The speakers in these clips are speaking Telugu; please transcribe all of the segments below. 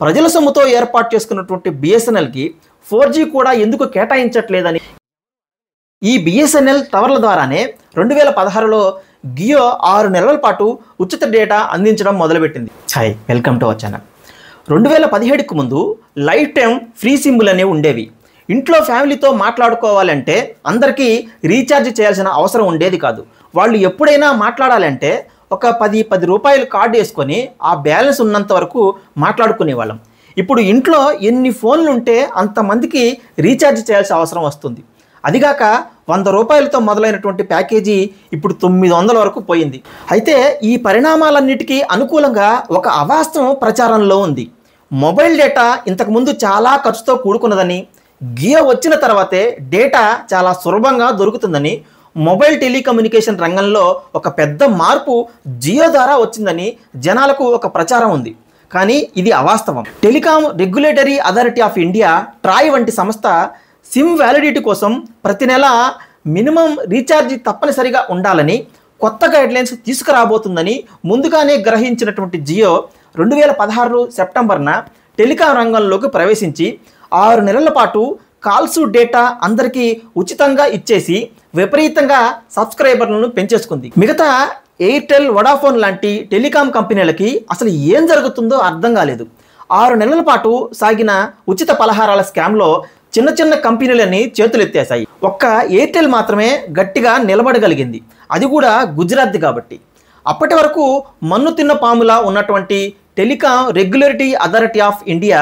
ప్రజల సొమ్ముతో ఏర్పాటు చేసుకున్నటువంటి బిఎస్ఎన్ఎల్కి 4G కూడా ఎందుకు కేటాయించట్లేదని ఈ బిఎస్ఎన్ఎల్ టవర్ల ద్వారానే 2016లో జియో 6 నెలల పాటు ఉచిత డేటా అందించడం మొదలుపెట్టింది. Hi, welcome to our channel. 2017కు ముందు లైఫ్ టైం ఫ్రీ సిమ్లు అనేవి ఉండేవి. ఇంట్లో ఫ్యామిలీతో మాట్లాడుకోవాలంటే అందరికీ రీఛార్జ్ చేయాల్సిన అవసరం ఉండేది కాదు. వాళ్ళు ఎప్పుడైనా మాట్లాడాలంటే ఒక 10 రూపాయలు కార్డు వేసుకొని ఆ బ్యాలెన్స్ ఉన్నంత వరకు మాట్లాడుకునేవాళ్ళం. ఇప్పుడు ఇంట్లో ఎన్ని ఫోన్లు ఉంటే అంతమందికి రీఛార్జ్ చేయాల్సిన అవసరం వస్తుంది. అదిగాక 100 రూపాయలతో మొదలైనటువంటి ప్యాకేజీ ఇప్పుడు 900 వరకు పోయింది. అయితే ఈ పరిణామాలన్నిటికీ అనుకూలంగా ఒక అవాస్తవం ప్రచారంలో ఉంది. మొబైల్ డేటా ఇంతకుముందు చాలా ఖర్చుతో కూడుకున్నదని, జియో వచ్చిన తర్వాతే డేటా చాలా సులభంగా దొరుకుతుందని, మొబైల్ టెలికమ్యూనికేషన్ రంగంలో ఒక పెద్ద మార్పు జియో ద్వారా వచ్చిందని జనాలకు ఒక ప్రచారం ఉంది. కానీ ఇది అవాస్తవం. Telecom regulatory authority of India Troy వంటి సంస్థ సిమ్ వ్యాలిడిటీ కోసం ప్రతి నెల మినిమం రీఛార్జ్ తప్పనిసరిగా ఉండాలని కొత్త గైడ్లైన్స్ తీసుకురాబోతుందని ముందుగానే గ్రహించినటువంటి జియో 2016 సెప్టెంబర్న టెలికాం రంగంలోకి ప్రవేశించి 6 నెలల పాటు కాల్స్ డేటా అందరికీ ఉచితంగా ఇచ్చేసి విపరీతంగా సబ్స్క్రైబర్లను పెంచేసుకుంది. మిగతా ఎయిర్టెల్, వడాఫోన్ లాంటి టెలికాం కంపెనీలకి అసలు ఏం జరుగుతుందో అర్థం కాలేదు. 6 నెలల పాటు సాగిన ఉచిత పలహారాల స్కామ్లో చిన్న చిన్న కంపెనీలని చేతులెత్తేశాయి. ఒక్క ఎయిర్టెల్ మాత్రమే గట్టిగా నిలబడగలిగింది, అది కూడా గుజరాత్ కాబట్టి. అప్పటి వరకు మన్ను తిన్న పాములా ఉన్నటువంటి telecom regulatory authority of India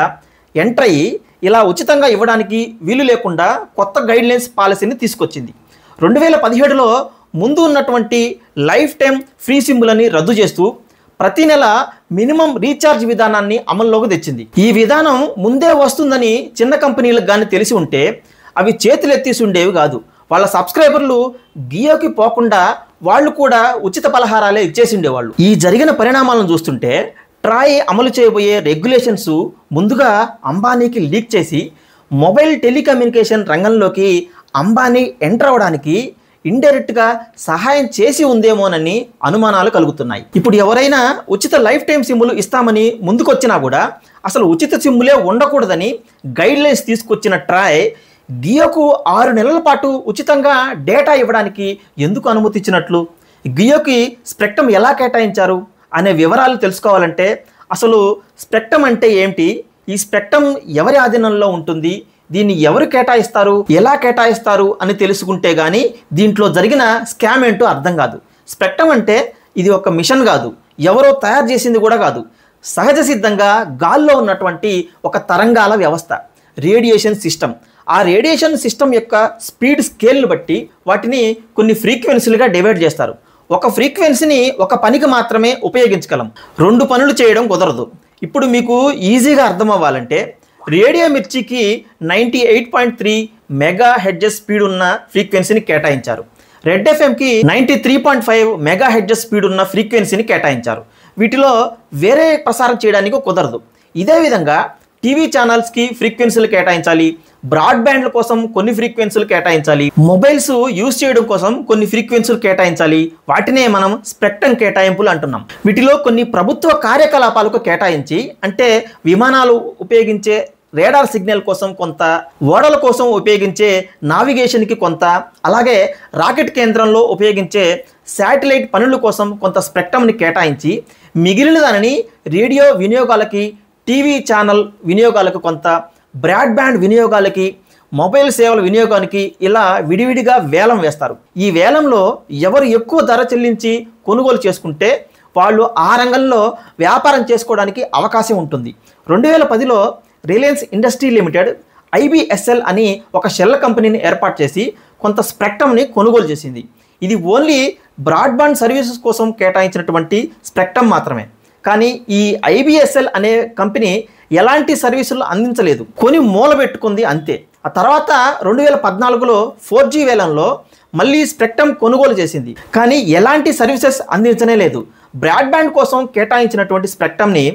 enter అయ్యి ఇలా ఉచితంగా ఇవ్వడానికి వీలు లేకుండా కొత్త గైడ్లైన్స్ పాలసీని తీసుకొచ్చింది. 2017లో ముందు ఉన్నటువంటి లైఫ్ టైం ఫ్రీ సిమ్లని రద్దు చేస్తూ ప్రతి నెల మినిమం రీఛార్జ్ విధానాన్ని అమల్లోకి తెచ్చింది. ఈ విధానం ముందే వస్తుందని చిన్న కంపెనీలకు కానీ తెలిసి ఉంటే అవి చేతులెత్తేసి ఉండేవి కాదు. వాళ్ళ సబ్స్క్రైబర్లు జియోకి పోకుండా వాళ్ళు కూడా ఉచిత పలహారాలే ఇచ్చేసి ఉండేవాళ్ళు. ఈ జరిగిన పరిణామాలను చూస్తుంటే ట్రాయ్ అమలు చేయబోయే రెగ్యులేషన్స్ ముందుగా అంబానీకి లీక్ చేసి మొబైల్ టెలికమ్యూనికేషన్ రంగంలోకి అంబానీ ఎంటర్ అవ్వడానికి ఇండైరెక్ట్గా సహాయం చేసి ఉందేమోనని అనుమానాలు కలుగుతున్నాయి. ఇప్పుడు ఎవరైనా ఉచిత లైఫ్ టైం సిమ్ములు ఇస్తామని ముందుకొచ్చినా కూడా అసలు ఉచిత సిమ్ములే ఉండకూడదని గైడ్లైన్స్ తీసుకొచ్చిన ట్రాయ్ జియోకు 6 నెలల పాటు ఉచితంగా డేటా ఇవ్వడానికి ఎందుకు అనుమతించినట్లు, జియోకి స్పెక్ట్రమ్ ఎలా కేటాయించారు అనే వివరాలు తెలుసుకోవాలంటే అసలు స్పెక్ట్రమ్ అంటే ఏమిటి, ఈ స్పెక్ట్రమ్ ఎవరి ఆధీనంలో ఉంటుంది, దీన్ని ఎవరు కేటాయిస్తారు, ఎలా కేటాయిస్తారు అని తెలుసుకుంటే కానీ దీంట్లో జరిగిన స్కామ్ ఏంటో అర్థం కాదు. స్పెక్ట్రమ్ అంటే ఇది ఒక మిషన్ కాదు, ఎవరో తయారు చేసింది కూడా కాదు. సహజ సిద్ధంగా గాల్లో ఉన్నటువంటి ఒక తరంగాల వ్యవస్థ, రేడియేషన్ సిస్టమ్. ఆ రేడియేషన్ సిస్టమ్ యొక్క స్పీడ్ స్కేల్ని బట్టి వాటిని కొన్ని ఫ్రీక్వెన్సీలుగా డివైడ్ చేస్తారు. ఒక ఫ్రీక్వెన్సీని ఒక పనికి మాత్రమే ఉపయోగించగలం, 2 పనులు చేయడం కుదరదు. ఇప్పుడు మీకు ఈజీగా అర్థం అవ్వాలంటే రేడియో మిర్చికి 98.3 మెగా హెడ్జెస్ స్పీడ్ ఉన్న ఫ్రీక్వెన్సీని కేటాయించారు. రెడ్ ఎఫ్ఎంకి 93.5 మెగా హెడ్జెస్ స్పీడ్ ఉన్న ఫ్రీక్వెన్సీని కేటాయించారు. వీటిలో వేరే ప్రసారం చేయడానికి కుదరదు. ఇదే విధంగా టీవీ ఛానల్స్కి ఫ్రీక్వెన్సీలు కేటాయించాలి, బ్రాడ్బ్యాండ్ల కోసం కొన్ని ఫ్రీక్వెన్సీలు కేటాయించాలి, మొబైల్స్ యూజ్ చేయడం కోసం కొన్ని ఫ్రీక్వెన్సీలు కేటాయించాలి. వాటినే మనం స్పెక్ట్రమ్ కేటాయింపులు అంటున్నాం. వీటిలో కొన్ని ప్రభుత్వ కార్యకలాపాలకు కేటాయించి, అంటే విమానాలు ఉపయోగించే రేడార్ సిగ్నల్ కోసం కొంత, ఓడల కోసం ఉపయోగించే నావిగేషన్కి కొంత, అలాగే రాకెట్ కేంద్రంలో ఉపయోగించే శాటిలైట్ పనుల కోసం కొంత స్పెక్ట్రమ్ని కేటాయించి మిగిలిన దానిని రేడియో వినియోగాలకి, టీవీ ఛానల్ వినియోగాలకు కొంత, బ్రాడ్బ్యాండ్ వినియోగాలకి, మొబైల్ సేవల వినియోగానికి ఇలా విడివిడిగా వేలం వేస్తారు. ఈ వేలంలో ఎవరు ఎక్కువ ధర చెల్లించి కొనుగోలు చేసుకుంటే వాళ్ళు ఆ రంగంలో వ్యాపారం చేసుకోవడానికి అవకాశం ఉంటుంది. 2010లో రిలయన్స్ ఇండస్ట్రీ లిమిటెడ్ ఐబిఎస్ఎల్ అని ఒక షెల్ కంపెనీని ఏర్పాటు చేసి కొంత స్పెక్ట్రమ్ని కొనుగోలు చేసింది. ఇది ఓన్లీ బ్రాడ్బ్యాండ్ సర్వీసెస్ కోసం కేటాయించినటువంటి స్పెక్ట్రమ్ మాత్రమే. కానీ ఈ ఐబిఎస్ఎల్ అనే కంపెనీ ఎలాంటి సర్వీసులు అందించలేదు, కొని మూల పెట్టుకుంది అంతే. ఆ తర్వాత 2014లో 4G వేలంలో మళ్ళీ స్పెక్ట్రమ్ కొనుగోలు చేసింది, కానీ ఎలాంటి సర్వీసెస్ అందించనే లేదు. బ్రాడ్బ్యాండ్ కోసం కేటాయించినటువంటి స్పెక్ట్రమ్ని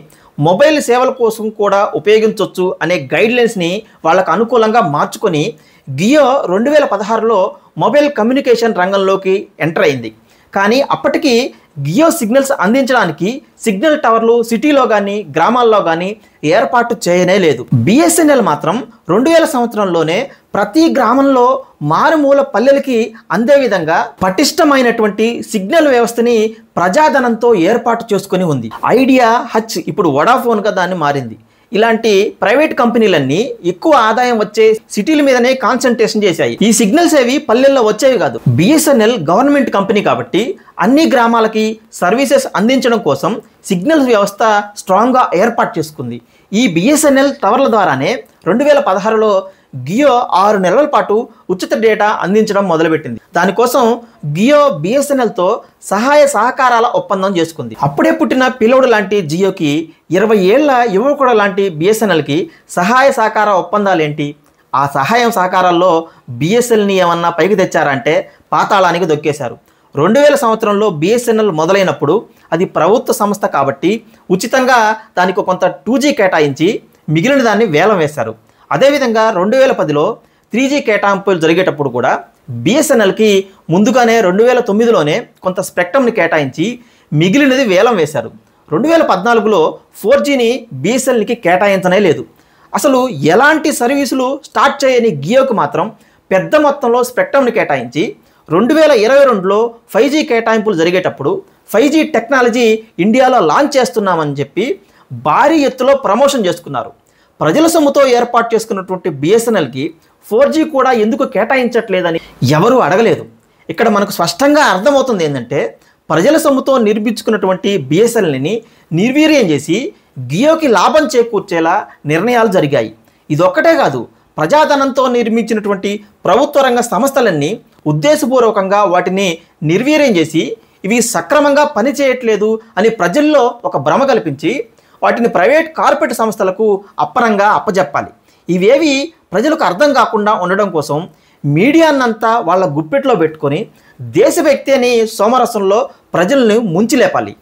మొబైల్ సేవల కోసం కూడా ఉపయోగించవచ్చు అనే గైడ్లైన్స్ని వాళ్ళకు అనుకూలంగా మార్చుకొని జియో 2016లో మొబైల్ కమ్యూనికేషన్ రంగంలోకి ఎంటర్ అయింది. కానీ అప్పటికి జియో సిగ్నల్స్ అందించడానికి సిగ్నల్ టవర్లు సిటీలో కానీ గ్రామాల్లో కానీ ఏర్పాటు చేయనే లేదు. బిఎస్ఎన్ఎల్ మాత్రం 2000 సంవత్సరంలోనే ప్రతి గ్రామంలో మారుమూల పల్లెలకి అందే విధంగా పటిష్టమైనటువంటి సిగ్నల్ వ్యవస్థని ప్రజాధనంతో ఏర్పాటు చేసుకుని ఉంది. ఐడియా, హచ్ ఇప్పుడు వొడాఫోన్గా దాన్ని మారింది. ఇలాంటి ప్రైవేట్ కంపెనీలన్నీ ఎక్కువ ఆదాయం వచ్చే సిటీల మీదనే కాన్సన్ట్రేషన్ చేశాయి. ఈ సిగ్నల్స్ ఏవి పల్లెల్లో వచ్చేవి కాదు. బిఎస్ఎన్ఎల్ గవర్నమెంట్ కంపెనీ కాబట్టి అన్ని గ్రామాలకి సర్వీసెస్ అందించడం కోసం సిగ్నల్స్ వ్యవస్థ స్ట్రాంగ్గా ఏర్పాటు చేసుకుంది. ఈ బిఎస్ఎన్ఎల్ టవర్ల ద్వారానే 2016లో జియో 6 నెలల పాటు ఉచిత డేటా అందించడం మొదలుపెట్టింది. దానికోసం జియో బిఎస్ఎన్ఎల్తో సహాయ సహకారాల ఒప్పందం చేసుకుంది. అప్పుడే పుట్టిన పిల్లోడు లాంటి జియోకి 20 ఏళ్ల యువకుడు లాంటి బిఎస్ఎన్ఎల్కి సహాయ సహకార ఒప్పందాలేంటి? ఆ సహాయం సహకారాల్లో బిఎస్ఎల్ని ఏమన్నా పైకి తెచ్చారంటే పాతాళానికి దొక్కేశారు. 2000 సంవత్సరంలో బిఎస్ఎన్ఎల్ మొదలైనప్పుడు అది ప్రభుత్వ సంస్థ కాబట్టి ఉచితంగా దానికి కొంత 2G కేటాయించి మిగిలిన దాన్ని వేలం వేశారు. అదేవిధంగా 2010లో 3G కేటాయింపులు జరిగేటప్పుడు కూడా బిఎస్ఎన్ఎల్కి ముందుగానే 2009లోనే కొంత స్పెక్ట్రమ్ని కేటాయించి మిగిలినది వేలం వేశారు. 2014లో 4Gని బిఎస్ఎన్ఎల్కి కేటాయించనే లేదు. అసలు ఎలాంటి సర్వీసులు స్టార్ట్ చేయని జియోకు మాత్రం పెద్ద మొత్తంలో స్పెక్ట్రమ్ని కేటాయించి 2022లో 5G కేటాయింపులు జరిగేటప్పుడు 5G టెక్నాలజీ ఇండియాలో లాంచ్ చేస్తున్నామని చెప్పి భారీ ఎత్తులో ప్రమోషన్ చేసుకున్నారు. ప్రజల సొమ్ముతో ఏర్పాటు చేసుకున్నటువంటి బిఎస్ఎన్ఎల్కి 4G కూడా ఎందుకు కేటాయించట్లేదని ఎవరూ అడగలేదు. ఇక్కడ మనకు స్పష్టంగా అర్థమవుతుంది ఏంటంటే ప్రజల సొమ్ముతో నిర్మించుకున్నటువంటి బిఎస్ఎన్ఎల్ని నిర్వీర్యం చేసి జియోకి లాభం చేకూర్చేలా నిర్ణయాలు జరిగాయి. ఇదొక్కటే కాదు, ప్రజాధనంతో నిర్మించినటువంటి ప్రభుత్వ రంగ సంస్థలన్నీ ఉద్దేశపూర్వకంగా వాటిని నిర్వీర్యం చేసి ఇవి సక్రమంగా పనిచేయట్లేదు అని ప్రజల్లో ఒక భ్రమ కల్పించి వాటిని ప్రైవేట్ కార్పొరేట్ సంస్థలకు అప్పనంగా అప్పజెప్పాలి. ఇవేవి ప్రజలకు అర్థం కాకుండా ఉండడం కోసం మీడియానంతా వాళ్ళ గుప్పెట్లో పెట్టుకొని దేశభక్తి అని సోమరసంలో ప్రజలను ముంచి లేపాలి.